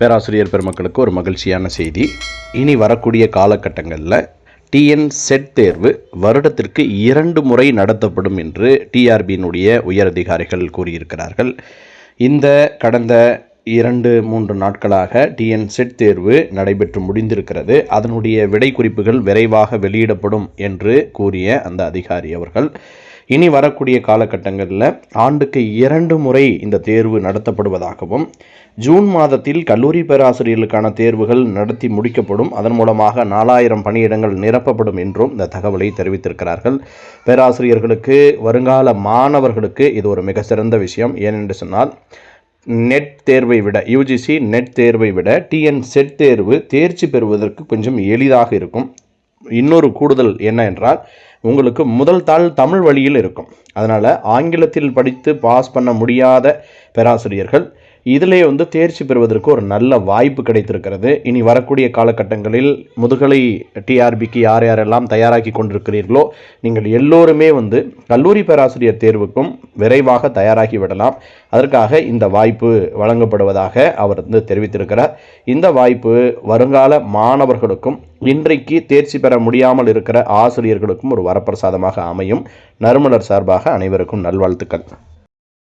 பேராசிரியர் பெருமக்களுக்கு ஒரு மகிழ்ச்சியான செய்தி. இனி வரக்கூடிய காலகட்டங்களில் டிஎன் செட் தேர்வு வருடத்திற்கு 2 முறை நடத்தப்படும் என்று டிஆர்பியினுடைய உயரதிகாரிகள் கூறியிருக்கிறார்கள். இந்த கடந்த 2-3 நாட்களாக டிஎன் செட் தேர்வு நடைபெற்று முடிந்திருக்கிறது. அதனுடைய விடை குறிப்புகள் விரைவாக வெளியிடப்படும் என்று கூறிய அந்த அதிகாரி அவர்கள் இனி வரக்கூடிய காலகட்டங்களில் ஆண்டுக்கு 2 முறை இந்த தேர்வு நடத்தப்படுவதாகவும், ஜூன் மாதத்தில் கல்லூரி பேராசிரியர்களுக்கான தேர்வுகள் நடத்தி முடிக்கப்படும், அதன் மூலமாக 4000 பணியிடங்கள் நிரப்பப்படும் என்றும் இந்த தகவலை தெரிவித்திருக்கிறார்கள். பேராசிரியர்களுக்கு, வருங்கால மாணவர்களுக்கு இது ஒரு மிக சிறந்த விஷயம். ஏனென்று சொன்னால், நெட் தேர்வை விட, யூஜிசி நெட் தேர்வை விட டிஎன் செட் தேர்வு தேர்ச்சி பெறுவதற்கு கொஞ்சம் எளிதாக இருக்கும். இன்னொரு கூடுதல் என்ன என்றால், உங்களுக்கு முதல் தாள் தமிழ் வழியில் இருக்கும். அதனால் ஆங்கிலத்தில் படித்து பாஸ் பண்ண முடியாத பேராசிரியர்கள் இதிலே தேர்ச்சி பெறுவதற்கு ஒரு நல்ல வாய்ப்பு கிடைத்திருக்கிறது. இனி வரக்கூடிய காலகட்டங்களில் முதுகலை டிஆர்பிக்கு யார் யாரெல்லாம் தயாராகி கொண்டிருக்கிறீர்களோ, நீங்கள் எல்லோருமே கல்லூரி பேராசிரியர் தேர்வுக்கும் விரைவாக தயாராகி விடலாம். அதற்காக இந்த வாய்ப்பு வழங்கப்படுவதாக அவர் தெரிவித்திருக்கிறார். இந்த வாய்ப்பு வருங்கால மாணவர்களுக்கும் இன்றைக்கு தேர்ச்சி பெற முடியாமல் இருக்கிற ஆசிரியர்களுக்கும் ஒரு வரப்பிரசாதமாக அமையும். நறுமலர் சார்பாக அனைவருக்கும் நல்வாழ்த்துக்கள்.